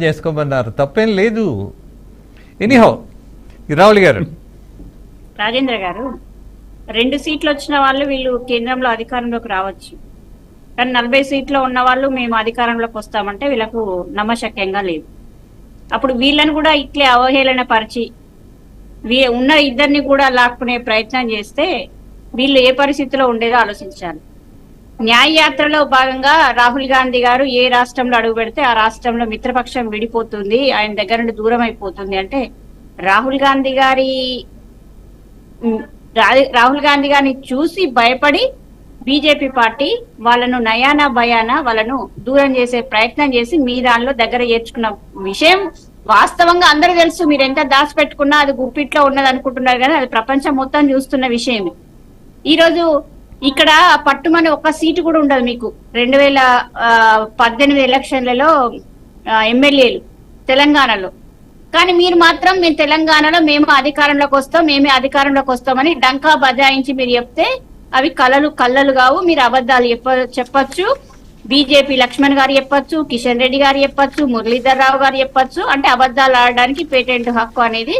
చేసుకోమన్నారు, తప్పేం లేదు. ఎనీహౌ రావుల్ గారు, రాజేంద్ర గారు, 2 సీట్లు వచ్చిన వాళ్ళు వీళ్ళు కేంద్రంలో అధికారంలోకి రావచ్చు, కానీ 40 సీట్లో ఉన్న వాళ్ళు మేము అధికారంలోకి వస్తామంటే వీళ్ళకు నమ్మశక్యంగా లేదు. అప్పుడు వీళ్ళని కూడా ఇట్లే అవహేళన పరిచి ఉన్న ఇద్దరిని కూడా లాక్కునే ప్రయత్నం చేస్తే వీళ్ళు ఏ పరిస్థితిలో ఉండేదో ఆలోచించాలి. న్యాయ యాత్రలో భాగంగా రాహుల్ గాంధీ గారు ఏ రాష్ట్రంలో అడుగు పెడితే ఆ రాష్ట్రంలో మిత్రపక్షం విడిపోతుంది, ఆయన దగ్గర నుండి దూరం అయిపోతుంది అంటే రాహుల్ గాంధీ గారిని చూసి భయపడి బీజేపీ పార్టీ వాళ్ళను నయానా భయానా వాళ్ళను దూరం చేసే ప్రయత్నం చేసి మీ దానిలో దగ్గర చేర్చుకున్న విషయం వాస్తవంగా అందరూ తెలుసు. మీరు ఎంత దాచిపెట్టుకున్నా అది గుప్పిట్లో ఉన్నది అనుకుంటున్నారు, కానీ అది ప్రపంచం మొత్తం చూస్తున్న విషయం. ఈ రోజు ఇక్కడ పట్టుమని ఒక్క సీటు కూడా ఉండదు మీకు 2018 ఎలక్షన్లలో ఎమ్మెల్యేలు తెలంగాణలో. కానీ మీరు మాత్రం మేము తెలంగాణలో మేము అధికారంలోకి వస్తాం, మేమే అధికారంలోకి వస్తామని డంకా బజాయించి మీరు చెప్తే అవి కళ్ళలు కావు. మీరు అబద్ధాలు చెప్పచ్చు, బీజేపీ లక్ష్మణ్ గారు చెప్పచ్చు, కిషన్ రెడ్డి గారు చెప్పచ్చు, మురళీధర్ రావు గారు చెప్పచ్చు. అంటే అబద్ధాలు ఆడడానికి పేటెంట్ హక్కు అనేది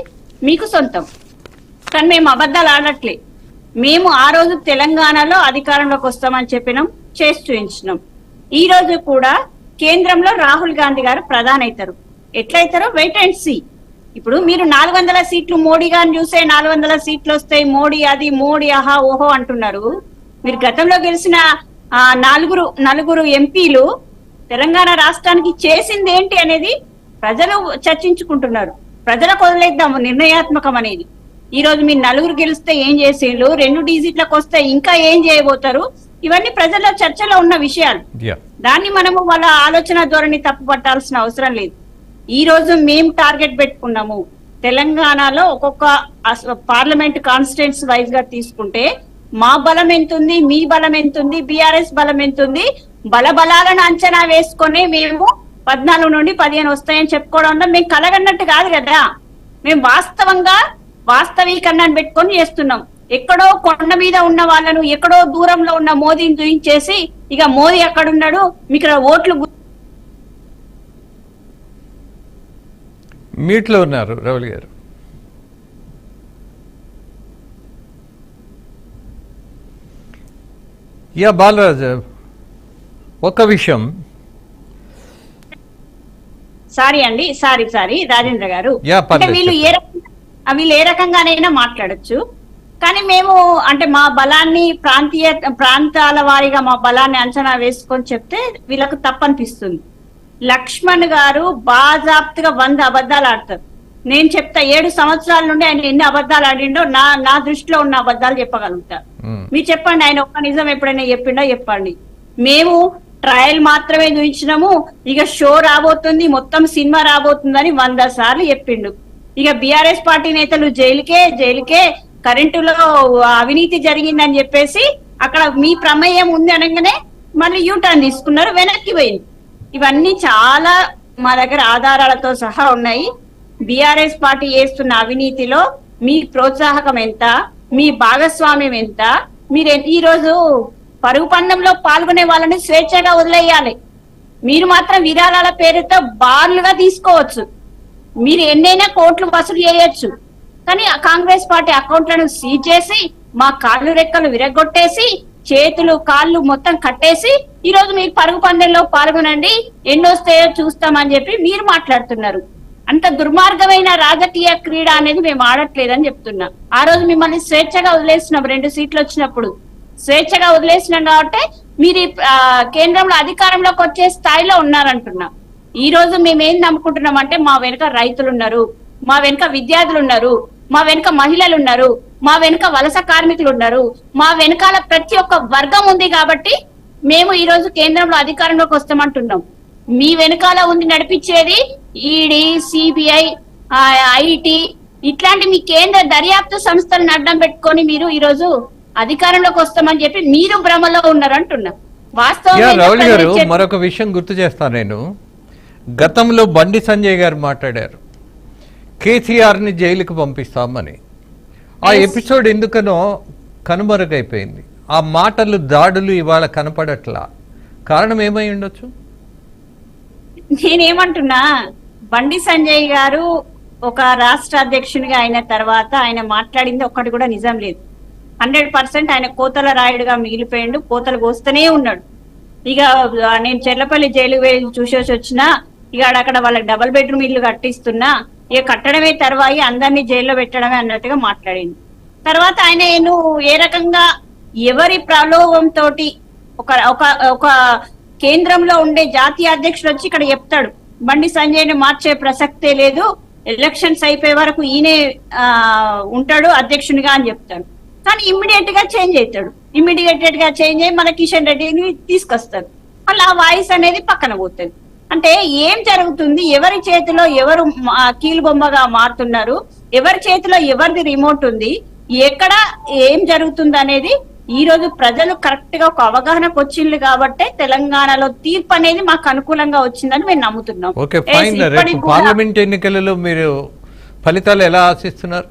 మీకు సొంతం. కానీ మేము అబద్ధాలు ఆడట్లే. మేము ఆ రోజు తెలంగాణలో అధికారంలోకి వస్తామని చెప్పినాం, చేసి చూపించినాం. ఈ రోజు కూడా కేంద్రంలో రాహుల్ గాంధీ గారు ప్రధాని అవుతారు. ఎట్లయితారో వెయిట్ అండ్ సీ. ఇప్పుడు మీరు 400 సీట్లు మోడీ గారిని చూసే 400 సీట్లు వస్తాయి, మోడీ అది మోడీ ఆహా ఓహో అంటున్నారు. మీరు గతంలో గెలిచిన నలుగురు ఎంపీలు తెలంగాణ రాష్ట్రానికి చేసింది ఏంటి అనేది ప్రజలు చర్చించుకుంటున్నారు. ప్రజలకు వదిలేద్దాము నిర్ణయాత్మకం అనేది. ఈ రోజు మీరు 4 గెలిస్తే ఏం చేసేళ్ళు, 2 డిజిట్లకు వస్తే ఇంకా ఏం చేయబోతారు, ఇవన్నీ ప్రజల చర్చలో ఉన్న విషయాలు. దాన్ని మనము వాళ్ళ ఆలోచన ధోరణి తప్పు పట్టాల్సిన అవసరం లేదు. ఈ రోజు మేము టార్గెట్ పెట్టుకున్నాము, తెలంగాణలో ఒక్కొక్క పార్లమెంట్ కాన్స్టిట్యున్సీ వైజ్ గా తీసుకుంటే మా బలం ఎంతుంది, మీ బలం ఎంతుంది, బీఆర్ఎస్ బలం ఎంతుంది, బలాలను అంచనా వేసుకొని మేము 14 నుండి 15 వస్తాయని చెప్పుకోవడం మేము కలగన్నట్టు కాదు కదా. మేము వాస్తవీకరణను పెట్టుకొని చేస్తున్నాం. ఎక్కడో కొండ మీద ఉన్న వాళ్ళను ఎక్కడో దూరంలో ఉన్న మోదీని చూయించేసి ఇక మోదీ ఎక్కడున్నాడు మీకు ఓట్లు మీట్లో ఉన్నారు రావుల్ గారు. బాలరాజ్, ఒక విషయం. సారీ రాజేంద్ర గారు, వీళ్ళు ఏ రకంగానైనా మాట్లాడొచ్చు. కానీ మేము అంటే మా బలాన్ని ప్రాంతాల వారీగా మా బలాన్ని అంచనా వేసుకొని చెప్తే వీళ్ళకు తప్పనిపిస్తుంది. లక్ష్మణ్ గారు బాజాప్తుగా 100 అబద్ధాలు ఆడతారు. నేను చెప్తా 7 సంవత్సరాల నుండి ఆయన ఎన్ని అబద్ధాలు ఆడిండో నా దృష్టిలో ఉన్న అబద్ధాలు చెప్పగలుగుతా. మీరు చెప్పండి, ఆయన ఒక్క నిజం ఎప్పుడైనా చెప్పిండో చెప్పండి. మేము ట్రయల్ మాత్రమే చూపించినాము, ఇక షో రాబోతుంది, మొత్తం సినిమా రాబోతుందని 100 సార్లు చెప్పిండు. ఇక బీఆర్ఎస్ పార్టీ నేతలు జైలుకే కరెంటులో అవినీతి జరిగిందని చెప్పేసి అక్కడ మీ ప్రమేయం ఉంది అనగానే మళ్ళీ యూటర్న్ తీసుకున్నారు, వెనక్కి పోయింది. ఇవన్నీ చాలా మా దగ్గర ఆధారాలతో సహా ఉన్నాయి. బీఆర్ఎస్ పార్టీ చేస్తున్న అవినీతిలో మీ ప్రోత్సాహకం ఎంత, మీ భాగస్వామ్యం ఎంత. మీరు ఈ రోజు పరుగు పందెంలో పాల్గొనే వాళ్ళని స్వేచ్ఛగా వదిలేయాలి. మీరు మాత్రం విరాళాల పేరుతో బార్లుగా తీసుకోవచ్చు, మీరు ఎన్నైనా కోట్లు వసూలు చేయొచ్చు. కానీ కాంగ్రెస్ పార్టీ అకౌంట్లను సీజ్ చేసి మా కాళ్ళు రెక్కలు విరగొట్టేసి చేతులు కాళ్ళు మొత్తం కట్టేసి ఈ రోజు మీరు పరుగు పందెంలో పాల్గొనండి, ఎన్నొస్తాయో చూస్తామని చెప్పి మీరు మాట్లాడుతున్నారు. అంత దుర్మార్గమైన రాజకీయ క్రీడ అనేది మేము ఆడట్లేదని చెప్తున్నా. ఆ రోజు మిమ్మల్ని స్వేచ్ఛగా వదిలేసినాం, 2 సీట్లు వచ్చినప్పుడు స్వేచ్ఛగా వదిలేసినాం కాబట్టి మీరు కేంద్రంలో అధికారంలోకి వచ్చే స్థాయిలో ఉన్నారంటున్నా. ఈ రోజు మేమేం నమ్ముకుంటున్నాం అంటే మా వెనుక రైతులు ఉన్నారు, మా వెనుక విద్యార్థులు ఉన్నారు, మా వెనుక మహిళలు ఉన్నారు, మా వెనుక వలస కార్మికులు ఉన్నారు, మా వెనకాల ప్రతి ఒక్క వర్గం ఉంది. కాబట్టి మేము ఈ రోజు కేంద్రంలో అధికారంలోకి వస్తామంటున్నాం. మీ వెనకాల ఉంది నడిపించేది ఈడీ, సిబిఐ, ఐటీ ఇట్లాంటి మీ కేంద్ర దర్యాప్తు సంస్థలను అడ్డం పెట్టుకొని మీరు ఈ రోజు అధికారంలోకి వస్తామని చెప్పి మీరు భ్రమలో ఉన్నారు అంటున్నా. రావుల్ గారు, మరొక విషయం గుర్తు చేస్తాను నేను. గతంలో బండి సంజయ్ గారు మాట్లాడారు కేసీఆర్ని జైలుకు పంపిస్తామని. ఆ ఎపిసోడ్ ఎందుకనో కనుమరుగైపోయింది. ఆ మాటలు దాడులు ఇవాళ కనపడట్లా. కారణం ఏమై ఉండొచ్చు? నేనేమంటున్నా, బండి సంజయ్ గారు ఒక రాష్ట్ర అధ్యక్షునిగా అయిన తర్వాత ఆయన మాట్లాడింది ఒక్కటి కూడా నిజం లేదు. 100% ఆయన కోతల రాయుడుగా మిగిలిపోయిండు, కోతలు కోస్తూనే ఉన్నాడు. ఇక నేను చెర్లపల్లి జైలు వెళ్ళి చూసేసి వచ్చినా, ఇక అక్కడ వాళ్ళకి డబుల్ బెడ్రూమ్ ఇల్లు కట్టిస్తున్నా, ఇక కట్టడమే తర్వాయి అందరినీ జైల్లో పెట్టడమే అన్నట్టుగా మాట్లాడింది. తర్వాత ఆయన ఏ రకంగా ఎవరి ప్రలోభంతో ఒక కేంద్రంలో ఉండే జాతీయ అధ్యక్షుడు వచ్చి ఇక్కడ చెప్తాడు బండి సంజయ్ని మార్చే ప్రసక్తే లేదు, ఎలక్షన్స్ అయిపోయే వరకు ఈయనే ఉంటాడు అధ్యక్షునిగా అని చెప్తాడు. కానీ ఇమ్మీడియట్ గా చేంజ్ అవుతాడు, ఇమ్మీడియట్ గా చేంజ్ అయ్యి మన కిషన్ రెడ్డిని తీసుకొస్తారు. మళ్ళీ ఆ వాయిస్ అనేది పక్కన పోతుంది. అంటే ఏం జరుగుతుంది, ఎవరి చేతిలో ఎవరు కీలు బొమ్మగా మారుతున్నారు, ఎవరి చేతిలో ఎవరిది రిమోట్ ఉంది, ఎక్కడ ఏం జరుగుతుంది అనేది ఈ రోజు ప్రజలు కరెక్ట్ గా ఒక అవగాహనకు వచ్చింది కాబట్టి తెలంగాణలో తీర్పు అనేది మాకు అనుకూలంగా వచ్చిందని మేము నమ్ముతున్నాం. Okay fine. రేపు పార్లమెంట్ ఎన్నికలలో మీరు ఫలితాలు ఎలా ఆశిస్తున్నారు?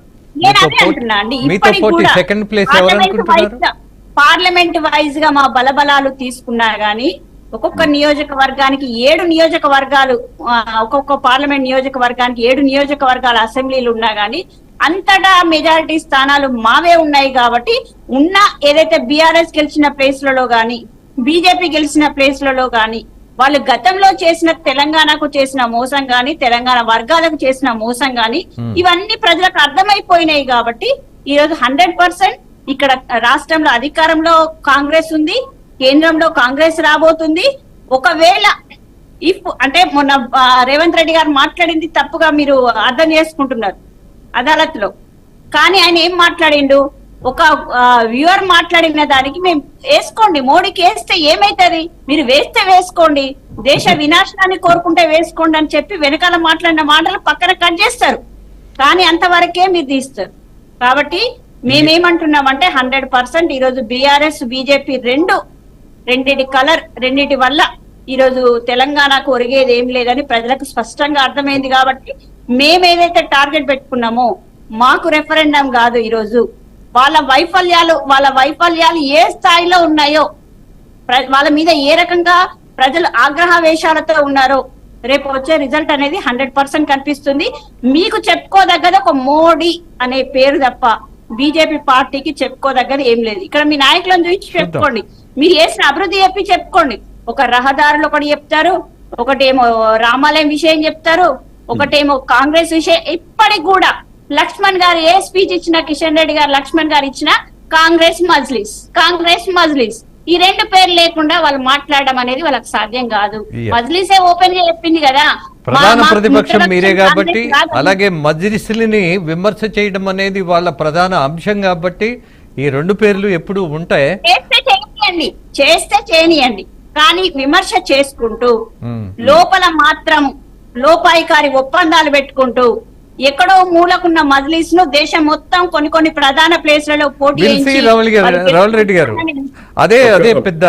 పార్లమెంట్ వైజ్ గా మా బలబలాలు తీసుకున్నా గానీ ఒక్కొక్క నియోజకవర్గానికి 7 నియోజకవర్గాలు, ఒక్కొక్క పార్లమెంట్ నియోజకవర్గానికి 7 నియోజకవర్గాల అసెంబ్లీలు ఉన్నా గానీ అంతటా మెజారిటీ స్థానాలు మావే ఉన్నాయి. కాబట్టి ఉన్న ఏదైతే బీఆర్ఎస్ గెలిచిన ప్లేస్లలో గాని, బీజేపీ గెలిచిన ప్లేస్లలో గాని, వాళ్ళు గతంలో చేసిన తెలంగాణకు చేసిన మోసం గాని, తెలంగాణ వర్గాలకు చేసిన మోసం గాని ఇవన్నీ ప్రజలకు అర్థమైపోయినాయి. కాబట్టి ఈ రోజు 100% ఇక్కడ రాష్ట్రంలో అధికారంలో కాంగ్రెస్ ఉంది, కేంద్రంలో కాంగ్రెస్ రాబోతుంది. ఒకవేళ అంటే మొన్న రేవంత్ రెడ్డి గారు మాట్లాడింది తప్పుగా మీరు అర్థం చేసుకుంటున్నారు అదాలత్ లో. కానీ ఆయన ఏం మాట్లాడిండు, ఒక వ్యూవర్ మాట్లాడిన దానికి మేము వేసుకోండి, మోడీకి వేస్తే ఏమైతుంది, మీరు వేస్తే వేసుకోండి, దేశ వినాశనాన్ని కోరుకుంటే వేసుకోండి అని చెప్పి వెనకాల మాట్లాడిన మాటలు పక్కన కట్ చేస్తారు. కానీ అంతవరకే మీరు తీస్తారు. కాబట్టి మేమేమంటున్నామంటే 100% ఈరోజు బీఆర్ఎస్ బీజేపీ రెండిటి వల్ల ఈరోజు తెలంగాణకు ఒరిగేది ఏం లేదని ప్రజలకు స్పష్టంగా అర్థమైంది. కాబట్టి మేమేదైతే టార్గెట్ పెట్టుకున్నామో మాకు రెఫరెండం కాదు, ఈరోజు వాళ్ళ వైఫల్యాలు ఏ స్థాయిలో ఉన్నాయో, వాళ్ళ మీద ఏ రకంగా ప్రజలు ఆగ్రహవేశాలతో ఉన్నారో రేపు వచ్చే రిజల్ట్ అనేది 100% కనిపిస్తుంది. మీకు చెప్పుకోదగ్గది ఒక మోడీ అనే పేరు తప్ప బీజేపీ పార్టీకి చెప్పుకోదగ్గది ఏం లేదు. ఇక్కడ మీ నాయకులను చూసి చెప్పుకోండి, మీరు చేసిన అభివృద్ధి చెప్పి చెప్పుకోండి. ఒక రహదారులు ఒకటి చెప్తారు, ఒకటేమో రామాలయం విషయం చెప్తారు, ఒకటేమో కాంగ్రెస్ విషయం. ఇప్పటికి కూడా లక్ష్మణ్ గారు ఏ స్పీచ్ ఇచ్చినా, కిషన్ రెడ్డి గారు లక్ష్మణ్ గారు ఇచ్చినా కాంగ్రెస్ మజ్లిస్ ఈ 2 పేర్లు లేకుండా వాళ్ళు మాట్లాడడం అనేది వాళ్ళకి సాధ్యం కాదు. మజ్లిసే ఓపెన్ గా చెప్పింది కదా, ప్రధాన ప్రతిపక్షం మీరే కాబట్టి. అలాగే మజ్లిస్ని విమర్శ చేయడం అనేది వాళ్ళ ప్రధాన అంశం కాబట్టి ఈ 2 పేర్లు ఎప్పుడు ఉంటాయి. చేస్తే చేయనియండి, కానీ విమర్శ చేసుకుంటూ లోపల మాత్రం లోపాయికారి ఒప్పందాలు పెట్టుకుంటూ ఎక్కడో మూలకున్న మజ్లిస్ ను దేశం మొత్తం కొన్ని ప్రధాన ప్లేస్లలో పోటీ రావుల్ రెడ్డి గారు అదే పెద్ద